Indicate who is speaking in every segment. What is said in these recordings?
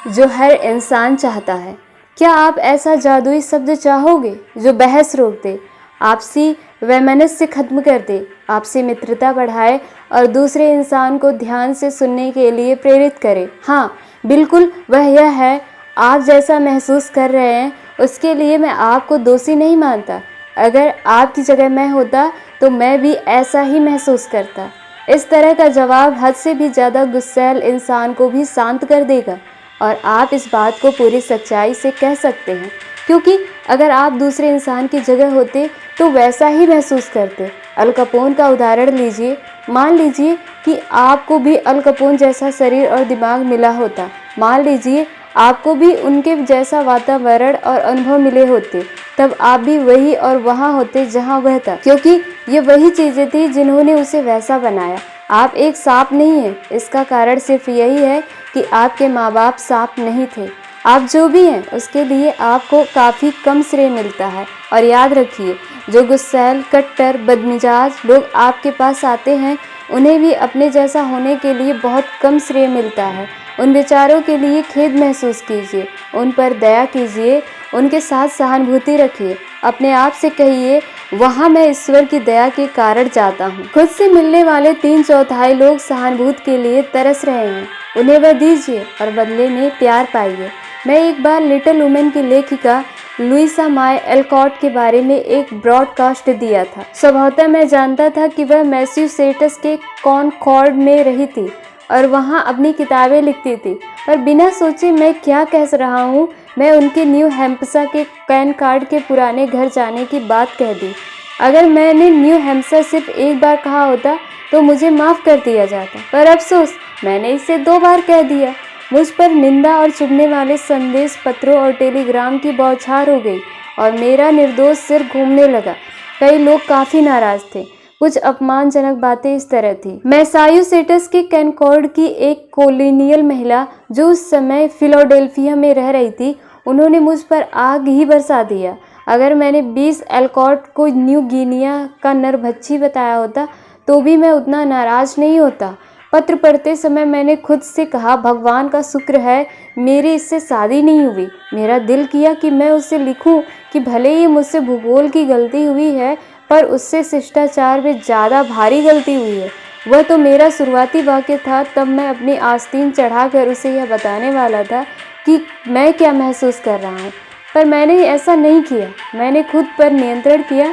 Speaker 1: जो हर इंसान चाहता है। क्या आप ऐसा जादुई शब्द चाहोगे जो बहस रोक दे, आपसी वैमनस्य खत्म कर दे, आपसी मित्रता बढ़ाए और दूसरे इंसान को ध्यान से सुनने के लिए प्रेरित करे? हाँ, बिल्कुल वह यह है। आप जैसा महसूस कर रहे हैं उसके लिए मैं आपको दोषी नहीं मानता। अगर आपकी जगह मैं होता तो मैं भी ऐसा ही महसूस करता। इस तरह का जवाब हद से भी ज़्यादा गुस्सैल इंसान को भी शांत कर देगा और आप इस बात को पूरी सच्चाई से कह सकते हैं, क्योंकि अगर आप दूसरे इंसान की जगह होते तो वैसा ही महसूस करते। अल कपोन का उदाहरण लीजिए। मान लीजिए कि आपको भी अल कपोन जैसा शरीर और दिमाग मिला होता। मान लीजिए आपको भी उनके जैसा वातावरण और अनुभव मिले होते, तब आप भी वही और वहाँ होते जहाँ वह था, क्योंकि ये वही चीज़ें थी जिन्होंने उसे वैसा बनाया। आप एक सांप नहीं हैं। इसका कारण सिर्फ यही है कि आपके माँ बाप सांप नहीं थे। आप जो भी हैं उसके लिए आपको काफ़ी कम श्रेय मिलता है। और याद रखिए, जो गुस्सैल, कट्टर, बदमिजाज लोग आपके पास आते हैं उन्हें भी अपने जैसा होने के लिए बहुत कम श्रेय मिलता है। उन बेचारों के लिए खेद महसूस कीजिए, उन पर दया कीजिए, उनके साथ सहानुभूति रखिए। अपने आप से कहिए, वहाँ मैं ईश्वर की दया के कारण जाता हूँ। खुद से मिलने वाले 3/4 लोग सहानुभूति के लिए तरस रहे हैं। उन्हें वह दीजिए और बदले में प्यार पाइए। मैं एक बार लिटिल वुमेन की लेखिका लुइसा माय एल्कॉट के बारे में एक ब्रॉडकास्ट दिया था। स्वभावतः मैं जानता था कि वह मैसाचुसेट्स के कॉनकॉर्ड में रही थी और वहाँ अपनी किताबें लिखती थी, पर बिना सोचे मैं क्या कह रहा हूँ, मैं उनके न्यू हैम्पशायर के कॉनकॉर्ड के पुराने घर जाने की बात कह दी। अगर मैंने न्यू हैम्पशायर सिर्फ एक बार कहा होता तो मुझे माफ़ कर दिया जाता, पर अफसोस मैंने इसे 2 बार कह दिया। मुझ पर निंदा और चुभने वाले संदेश पत्रों और टेलीग्राम की बौछार हो गई और मेरा निर्दोष सिर घूमने लगा। कई लोग काफ़ी नाराज़ थे। कुछ अपमानजनक बातें इस तरह थी। मैसाचुसेट्स के कॉनकॉर्ड की एक कॉलोनियल महिला जो उस समय फिलाडेल्फिया में रह रही थी, उन्होंने मुझ पर आग ही बरसा दिया। अगर मैंने 20 एल्कॉट को न्यू गिनिया का नरभक्षी बताया होता तो भी मैं उतना नाराज़ नहीं होता। पत्र पढ़ते समय मैंने खुद से कहा, भगवान का शुक्र है मेरी इससे शादी नहीं हुई। मेरा दिल किया कि मैं उससे लिखूं कि भले ही मुझसे भूगोल की गलती हुई है, पर उससे शिष्टाचार में ज़्यादा भारी गलती हुई है। वह तो मेरा शुरुआती वाक्य था। तब मैं अपनी आस्तीन चढ़ाकर उसे यह बताने वाला था कि मैं क्या महसूस कर रहा हूँ, पर मैंने ऐसा नहीं किया। मैंने खुद पर नियंत्रण किया।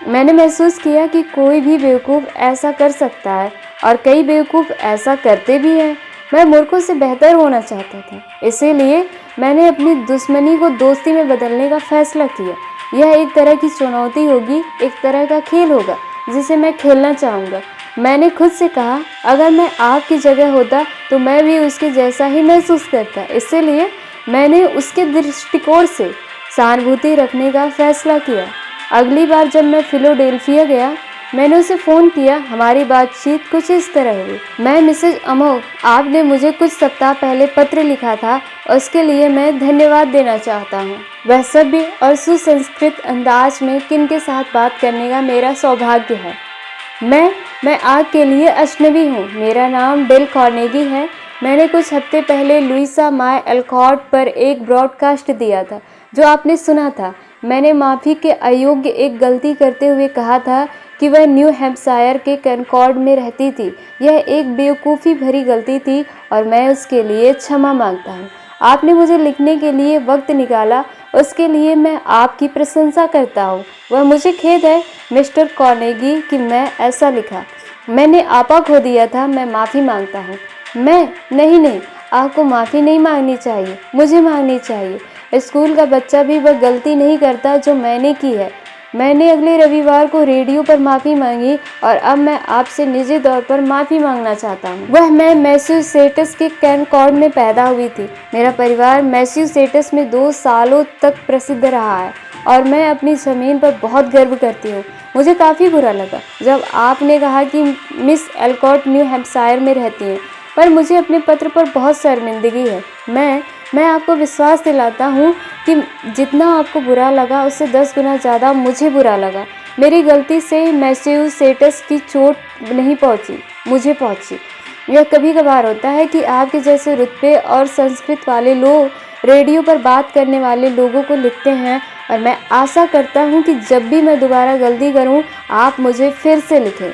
Speaker 1: मैंने महसूस किया कि कोई भी बेवकूफ़ ऐसा कर सकता है और कई बेवकूफ़ ऐसा करते भी हैं। मैं मूर्खों से बेहतर होना चाहता था, इसीलिए मैंने अपनी दुश्मनी को दोस्ती में बदलने का फैसला किया। यह एक तरह की चुनौती होगी, एक तरह का खेल होगा जिसे मैं खेलना चाहूँगा। मैंने खुद से कहा, अगर मैं आपकी जगह होता तो मैं भी उसके जैसा ही महसूस करता। इसलिए मैंने उसके दृष्टिकोण से सहानुभूति रखने का फैसला किया। अगली बार जब मैं फिलाडेल्फिया गया, मैंने उसे फ़ोन किया। हमारी बातचीत कुछ इस तरह हुई। मैं मिसेज अमो, आपने मुझे कुछ सप्ताह पहले पत्र लिखा था, उसके लिए मैं धन्यवाद देना चाहता हूँ। वह सभ्य और सुसंस्कृत अंदाज में किन के साथ बात करने का मेरा सौभाग्य है। मैं आपके लिए अजनबी हूँ। मेरा नाम डेल कार्नेगी है। मैंने कुछ हफ्ते पहले लुइसा माय एल्कॉट पर एक ब्रॉडकास्ट दिया था जो आपने सुना था। मैंने माफ़ी के अयोग्य एक गलती करते हुए कहा था कि वह न्यू हैम्पशायर के कॉनकॉर्ड में रहती थी। यह एक बेवकूफ़ी भरी गलती थी और मैं उसके लिए क्षमा मांगता हूँ। आपने मुझे लिखने के लिए वक्त निकाला, उसके लिए मैं आपकी प्रशंसा करता हूँ। वह मुझे खेद है मिस्टर कार्नेगी कि मैं ऐसा लिखा। मैंने आपा खो दिया था। मैं माफ़ी मांगता हूँ। नहीं, आपको माफ़ी नहीं मांगनी चाहिए, मुझे मांगनी चाहिए। स्कूल का बच्चा भी वह गलती नहीं करता जो मैंने की है। मैंने अगले रविवार को रेडियो पर माफ़ी मांगी और अब मैं आपसे निजी तौर पर माफ़ी मांगना चाहता हूँ। मैं मैसाचुसेट्स के कॉनकॉर्ड में पैदा हुई थी। मेरा परिवार मैसाचुसेट्स में 2 सालों तक प्रसिद्ध रहा है और मैं अपनी ज़मीन पर बहुत गर्व करती हूँ। मुझे काफ़ी बुरा लगा जब आपने कहा कि मिस एल्कॉट न्यू हैम्पशायर में रहती हैं, पर मुझे अपने पत्र पर बहुत शर्मिंदगी है। मैं आपको विश्वास दिलाता हूँ कि जितना आपको बुरा लगा उससे 10 गुना ज़्यादा मुझे बुरा लगा। मेरी गलती से मैसाचुसेट्स की चोट नहीं पहुँची, मुझे पहुँची। यह कभी कभार होता है कि आपके जैसे रुतबे और संस्कृत वाले लोग रेडियो पर बात करने वाले लोगों को लिखते हैं, और मैं आशा करता हूं कि जब भी मैं दोबारा गलती करूं आप मुझे फिर से लिखें।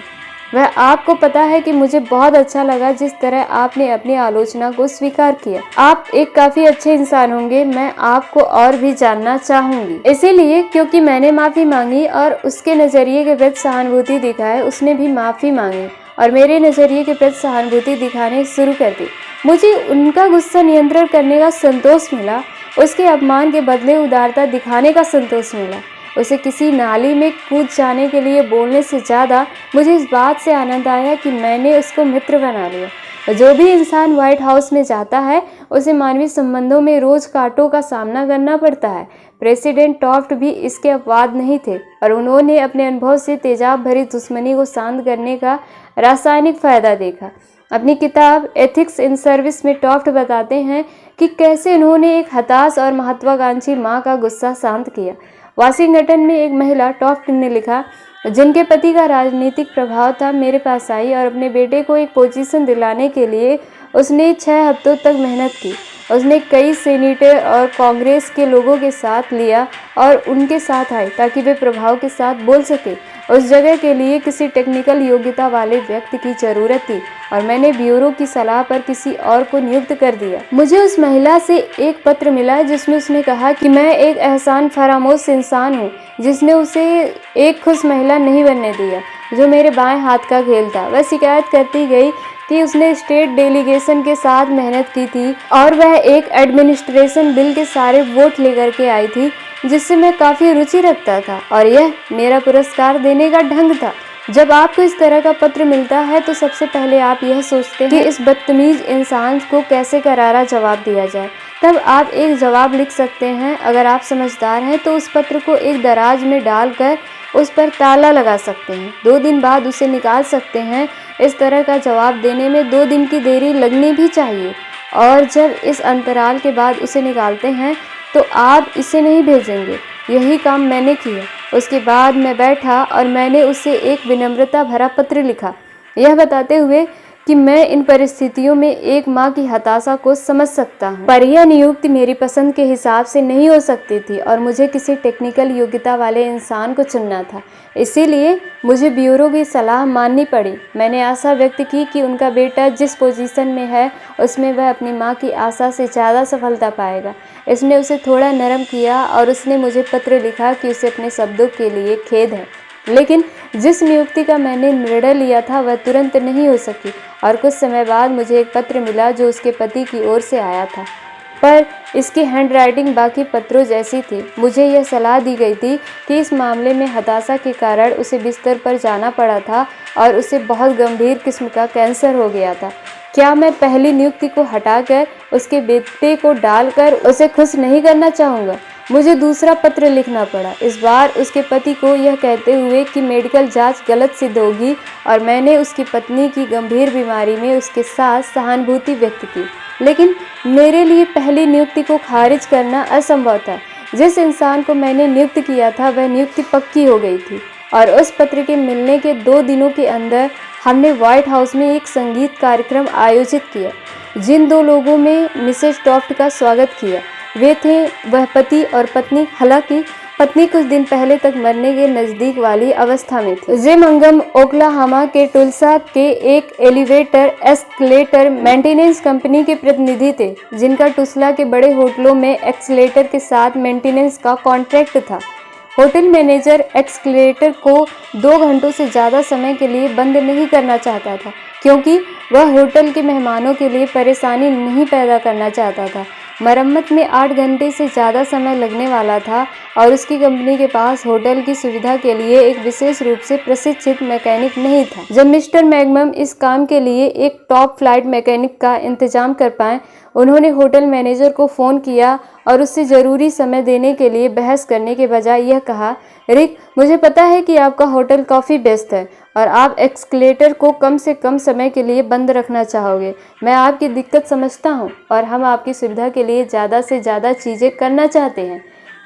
Speaker 1: वह आपको पता है कि मुझे बहुत अच्छा लगा जिस तरह आपने अपनी आलोचना को स्वीकार किया। आप एक काफ़ी अच्छे इंसान होंगे। मैं आपको और भी जानना चाहूँगी, इसीलिए क्योंकि मैंने माफ़ी मांगी और उसके नज़रिए के प्रति सहानुभूति दिखाए, उसने भी माफ़ी मांगी और मेरे नज़रिए के प्रति सहानुभूति दिखाने शुरू कर दी। मुझे उनका गुस्सा नियंत्रण करने का संतोष मिला, उसके अपमान के बदले उदारता दिखाने का संतोष मिला। उसे किसी नाली में कूद जाने के लिए बोलने से ज़्यादा मुझे इस बात से आनंद आया कि मैंने उसको मित्र बना लिया। जो भी इंसान व्हाइट हाउस में जाता है उसे मानवीय संबंधों में रोज कांटों का सामना करना पड़ता है। प्रेसिडेंट टॉफ्ट भी इसके अपवाद नहीं थे और उन्होंने अपने अनुभव से तेजाब भरी दुश्मनी को शांत करने का रासायनिक फायदा देखा। अपनी किताब एथिक्स इन सर्विस में टॉफ्ट बताते हैं कि कैसे उन्होंने एक हताश और महत्वाकांक्षी माँ का गुस्सा शांत किया। वाशिंगटन में एक महिला, टॉफ्ट ने लिखा, जिनके पति का राजनीतिक प्रभाव था, मेरे पास आई और अपने बेटे को एक पोजीशन दिलाने के लिए उसने 6 हफ्तों तक मेहनत की। उसने कई सीनेटर और कांग्रेस के लोगों के साथ लिया और उनके साथ आई ताकि वे प्रभाव के साथ बोल सके। उस जगह के लिए किसी टेक्निकल योग्यता वाले व्यक्ति की जरूरत थी और मैंने ब्यूरो की सलाह पर किसी और को नियुक्त कर दिया। मुझे उस महिला से एक पत्र मिला जिसमें उसने कहा कि मैं एक एहसान फरामोश इंसान हूँ जिसने उसे एक खुश महिला नहीं बनने दिया, जो मेरे बाएं हाथ का खेल था। वह शिकायत करती गई कि उसने स्टेट डेलीगेशन के साथ मेहनत की थी और वह एक एडमिनिस्ट्रेशन बिल के सारे वोट लेकर के आई थी जिससे मैं काफ़ी रुचि रखता था और यह मेरा पुरस्कार देने का ढंग था। जब आपको इस तरह का पत्र मिलता है तो सबसे पहले आप यह सोचते हैं कि इस बदतमीज इंसान को कैसे करारा जवाब दिया जाए। तब आप एक जवाब लिख सकते हैं। अगर आप समझदार हैं तो उस पत्र को एक दराज में डालकर उस पर ताला लगा सकते हैं। 2 दिन बाद उसे निकाल सकते हैं। इस तरह का जवाब देने में 2 दिन की देरी लगनी भी चाहिए और जब इस अंतराल के बाद उसे निकालते हैं तो आप इसे नहीं भेजेंगे। यही काम मैंने किया। उसके बाद मैं बैठा और मैंने उसे एक विनम्रता भरा पत्र लिखा, यह बताते हुए कि मैं इन परिस्थितियों में एक माँ की हताशा को समझ सकता हूँ, पर यह नियुक्ति मेरी पसंद के हिसाब से नहीं हो सकती थी और मुझे किसी टेक्निकल योग्यता वाले इंसान को चुनना था। इसीलिए मुझे ब्यूरो की सलाह माननी पड़ी। मैंने आशा व्यक्त की कि उनका बेटा जिस पोजीशन में है उसमें वह अपनी माँ की आशा से ज़्यादा सफलता पाएगा। इसने उसे थोड़ा नरम किया और उसने मुझे पत्र लिखा कि उसे अपने शब्दों के लिए खेद है, लेकिन जिस नियुक्ति का मैंने निर्णय लिया था वह तुरंत नहीं हो सकी और कुछ समय बाद मुझे एक पत्र मिला जो उसके पति की ओर से आया था, पर इसकी हैंडराइटिंग बाकी पत्रों जैसी थी। मुझे यह सलाह दी गई थी कि इस मामले में हताशा के कारण उसे बिस्तर पर जाना पड़ा था और उसे बहुत गंभीर किस्म का कैंसर हो गया था। क्या मैं पहली नियुक्ति को हटाकर उसके बेटे को डालकर उसे खुश नहीं करना चाहूँगा? मुझे दूसरा पत्र लिखना पड़ा, इस बार उसके पति को यह कहते हुए कि मेडिकल जांच गलत सिद्ध होगी और मैंने उसकी पत्नी की गंभीर बीमारी में उसके साथ सहानुभूति व्यक्त की। लेकिन मेरे लिए पहली नियुक्ति को खारिज करना असंभव था। जिस इंसान को मैंने नियुक्त किया था वह नियुक्ति पक्की हो गई थी और उस पत्र के मिलने के 2 दिनों के अंदर हमने व्हाइट हाउस में एक संगीत कार्यक्रम आयोजित किया। जिन 2 लोगों में मिसेस टॉफ्ट का स्वागत किया वे थे वह पति और पत्नी। हालांकि पत्नी कुछ दिन पहले तक मरने के नज़दीक वाली अवस्था में थी। जिम अंगम ओक्लाहोमा के टुल्सा के एक एलिवेटर एस्केलेटर मेंटेनेंस कंपनी के प्रतिनिधि थे, जिनका टुल्सा के बड़े होटलों में एक्सलेटर के साथ मेंटेनेंस का कॉन्ट्रैक्ट था। होटल मैनेजर एक्सकेलेटर को 2 घंटों से ज़्यादा समय के लिए बंद नहीं करना चाहता था, क्योंकि वह होटल के मेहमानों के लिए परेशानी नहीं पैदा करना चाहता था। मरम्मत में 8 घंटे से ज़्यादा समय लगने वाला था और उसकी कंपनी के पास होटल की सुविधा के लिए एक विशेष रूप से प्रशिक्षित मैकेनिक नहीं था। जब मिस्टर मैग्मम इस काम के लिए एक टॉप फ्लाइट मैकेनिक का इंतजाम कर पाए, उन्होंने होटल मैनेजर को फ़ोन किया और उससे ज़रूरी समय देने के लिए बहस करने के बजाय यह कहा, रिक, मुझे पता है कि आपका होटल काफ़ी व्यस्त है और आप एक्सकेलेटर को कम से कम समय के लिए बंद रखना चाहोगे। मैं आपकी दिक्कत समझता हूँ और हम आपकी सुविधा के लिए ज़्यादा से ज़्यादा चीज़ें करना चाहते हैं।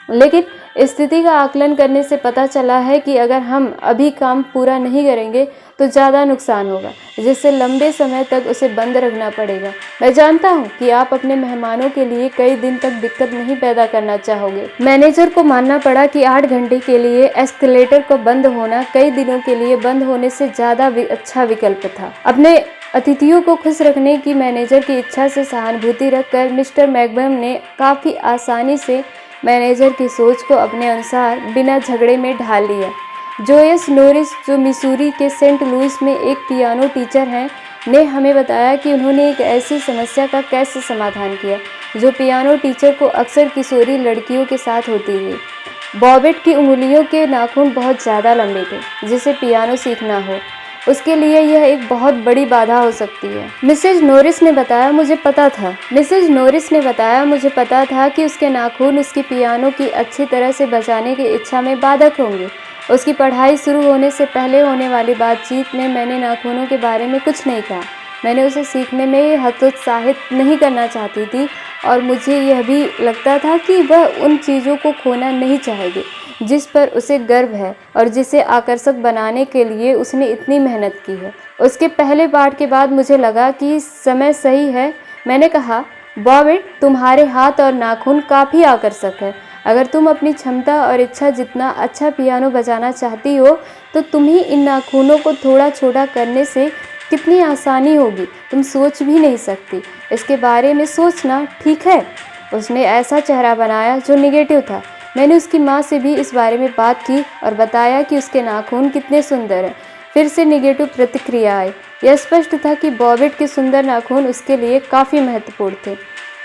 Speaker 1: लेकिन स्थिति का आकलन करने से पता चला है कि अगर हम अभी काम पूरा नहीं करेंगे तो ज़्यादा नुकसान होगा, जिससे लंबे समय तक उसे बंद रखना पड़ेगा। मैं जानता हूँ कि आप अपने मेहमानों के लिए कई दिन तक दिक्कत नहीं पैदा करना चाहोगे। मैनेजर को मानना पड़ा कि 8 घंटे के लिए एस्केलेटर को बंद होना कई दिनों के लिए बंद होने से ज़्यादा अच्छा विकल्प था। अपने अतिथियों को खुश रखने की मैनेजर की इच्छा से सहानुभूति रखकर मिस्टर मैकबर्न ने काफ़ी आसानी से मैनेजर की सोच को अपने अनुसार बिना झगड़े में ढाल लिया। जोयस नॉरिस, जो मिसूरी के सेंट लुइस में एक पियानो टीचर हैं, ने हमें बताया कि उन्होंने एक ऐसी समस्या का कैसे समाधान किया जो पियानो टीचर को अक्सर किशोरी लड़कियों के साथ होती थी। बॉबेट की उंगलियों के नाखून बहुत ज़्यादा लंबे थे। जिसे पियानो सीखना हो उसके लिए यह एक बहुत बड़ी बाधा हो सकती है। मिसेज नॉरिस ने बताया, मुझे पता था कि उसके नाखून उसकी पियानो की अच्छी तरह से बजाने की इच्छा में बाधक होंगे। उसकी पढ़ाई शुरू होने से पहले होने वाली बातचीत में मैंने नाखूनों के बारे में कुछ नहीं कहा। मैंने उसे सीखने में हतोत्साहित नहीं करना चाहती थी और मुझे यह भी लगता था कि वह उन चीज़ों को खोना नहीं चाहेगी जिस पर उसे गर्व है और जिसे आकर्षक बनाने के लिए उसने इतनी मेहनत की है। उसके पहले पाठ के बाद मुझे लगा कि समय सही है। मैंने कहा, बॉबेट, तुम्हारे हाथ और नाखून काफ़ी आकर्षक है। अगर तुम अपनी क्षमता और इच्छा जितना अच्छा पियानो बजाना चाहती हो तो तुम्हें इन नाखूनों को थोड़ा छोटा करने से कितनी आसानी होगी, तुम सोच भी नहीं सकती। इसके बारे में सोचना, ठीक है? उसने ऐसा चेहरा बनाया जो निगेटिव था। मैंने उसकी माँ से भी इस बारे में बात की और बताया कि उसके नाखून कितने सुंदर हैं। फिर से निगेटिव प्रतिक्रिया आई। यह स्पष्ट था कि बॉबेट के सुंदर नाखून उसके लिए काफ़ी महत्वपूर्ण थे।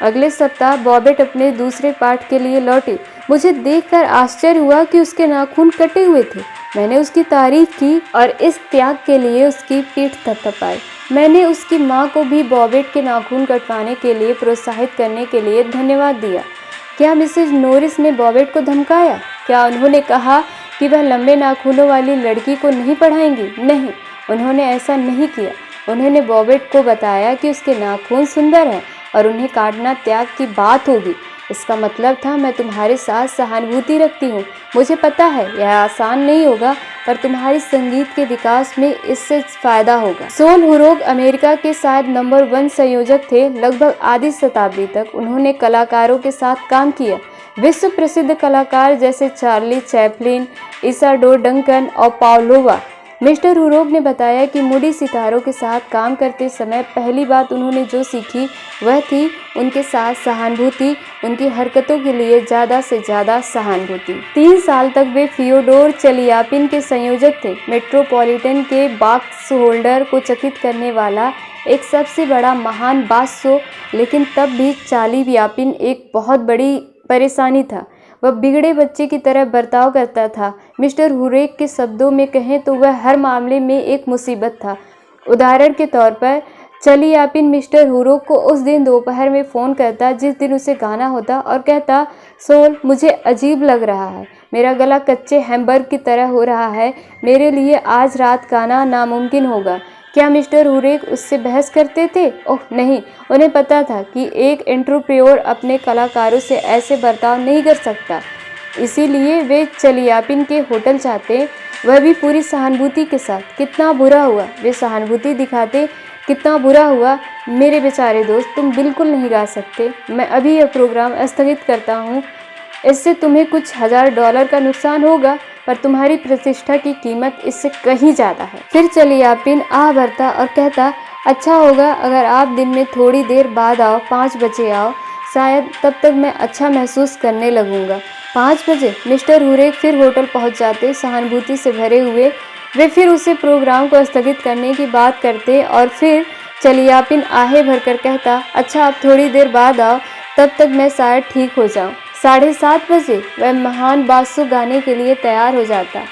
Speaker 1: अगले सप्ताह बॉबेट अपने दूसरे पाठ के लिए लौटी। मुझे देखकर आश्चर्य हुआ कि उसके नाखून कटे हुए थे। मैंने उसकी तारीफ की और इस त्याग के लिए उसकी पीठ थपथपाई। मैंने उसकी माँ को भी बॉबेट के नाखून कटवाने के लिए प्रोत्साहित करने के लिए धन्यवाद दिया। क्या मिसेज नॉरिस ने बॉबेट को धमकाया? क्या उन्होंने कहा कि वह लंबे नाखूनों वाली लड़की को नहीं पढ़ाएंगी? नहीं, उन्होंने ऐसा नहीं किया। उन्होंने बॉबेट को बताया कि उसके नाखून सुंदर हैं और उन्हें काटना त्याग की बात होगी। इसका मतलब था, मैं तुम्हारे साथ सहानुभूति रखती हूँ। मुझे पता है यह आसान नहीं होगा, पर तुम्हारी संगीत के विकास में इससे फ़ायदा होगा। सोल हुरोग अमेरिका के शायद नंबर 1 संयोजक थे। लगभग आधी शताब्दी तक उन्होंने कलाकारों के साथ काम किया। विश्व प्रसिद्ध कलाकार जैसे चार्ली चैपलिन, इसाडोर डंकन और पावलोवा। मिस्टर हुरोग ने बताया कि मूडी सितारों के साथ काम करते समय पहली बात उन्होंने जो सीखी वह थी उनके साथ सहानुभूति, उनकी हरकतों के लिए ज़्यादा से ज़्यादा सहानुभूति। 3 साल तक वे फियोडोर चलियापिन के संयोजक थे। मेट्रोपॉलिटन के बॉक्स होल्डर को चकित करने वाला एक सबसे बड़ा महान बादशाह, लेकिन तब भी चलियापिन एक बहुत बड़ी परेशानी था। वह बिगड़े बच्चे की तरह बर्ताव करता था। मिस्टर हुरोग के शब्दों में कहें तो वह हर मामले में एक मुसीबत था। उदाहरण के तौर पर चलियापिन मिस्टर हुरोग को उस दिन दोपहर में फ़ोन करता जिस दिन उसे गाना होता और कहता, सोल, मुझे अजीब लग रहा है। मेरा गला कच्चे हैमबर्ग की तरह हो रहा है। मेरे लिए आज रात गाना नामुमकिन होगा। क्या मिस्टर हुरोग उससे बहस करते थे? ओह नहीं, उन्हें पता था कि एक एंट्रप्रेन्योर अपने कलाकारों से ऐसे बर्ताव नहीं कर सकता। इसीलिए वे चलियापिन के होटल जाते, वह भी पूरी सहानुभूति के साथ। कितना बुरा हुआ वे सहानुभूति दिखाते, कितना बुरा हुआ। मेरे बेचारे दोस्त, तुम बिल्कुल नहीं गा सकते। मैं अभी यह प्रोग्राम स्थगित करता हूँ। इससे तुम्हें कुछ $1000 का नुकसान होगा, पर तुम्हारी प्रतिष्ठा की कीमत इससे कहीं ज़्यादा है। फिर चलियापिन आह भरता और कहता, अच्छा होगा अगर आप दिन में थोड़ी देर बाद आओ, 5 बजे आओ, शायद तब तक मैं अच्छा महसूस करने लगूंगा। 5 बजे मिस्टर हुरोग फिर होटल पहुंच जाते, सहानुभूति से भरे हुए। वे फिर उसे प्रोग्राम को स्थगित करने की बात करते और फिर चलियापिन आहें भरकर कहता, अच्छा आप थोड़ी देर बाद आओ, तब तक मैं शायद ठीक हो जाऊं। 7:30 बजे वह महान बादशाह गाने के लिए तैयार हो जाता,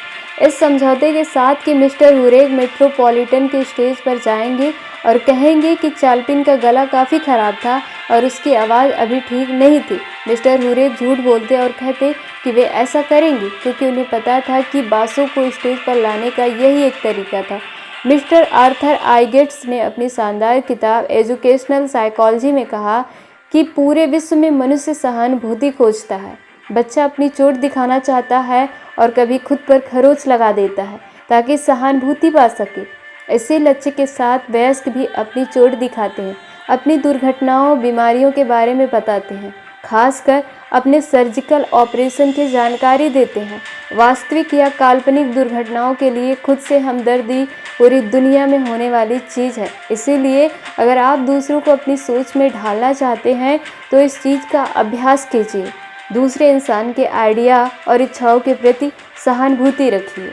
Speaker 1: इस समझौते के साथ कि मिस्टर हुरोग मेट्रोपॉलिटन के स्टेज पर जाएंगे और कहेंगे कि चालपिन का गला काफ़ी ख़राब था और उसकी आवाज़ अभी ठीक नहीं थी। मिस्टर हुरोग झूठ बोलते और कहते कि वे ऐसा करेंगे क्योंकि उन्हें पता था कि बादशाह को स्टेज पर लाने का यही एक तरीका था। मिस्टर आर्थर आइगेट्स ने अपनी शानदार किताब एजुकेशनल साइकोलॉजी में कहा कि पूरे विश्व में मनुष्य सहानुभूति खोजता है। बच्चा अपनी चोट दिखाना चाहता है और कभी खुद पर खरोंच लगा देता है ताकि सहानुभूति पा सके। इसी लक्ष्य के साथ वयस्क भी अपनी चोट दिखाते हैं, अपनी दुर्घटनाओं, बीमारियों के बारे में बताते हैं, खासकर अपने सर्जिकल ऑपरेशन की जानकारी देते हैं। वास्तविक या काल्पनिक दुर्घटनाओं के लिए खुद से हमदर्दी पूरी दुनिया में होने वाली चीज़ है। इसीलिए अगर आप दूसरों को अपनी सोच में ढालना चाहते हैं तो इस चीज़ का अभ्यास कीजिए। दूसरे इंसान के आइडिया और इच्छाओं के प्रति सहानुभूति रखिए।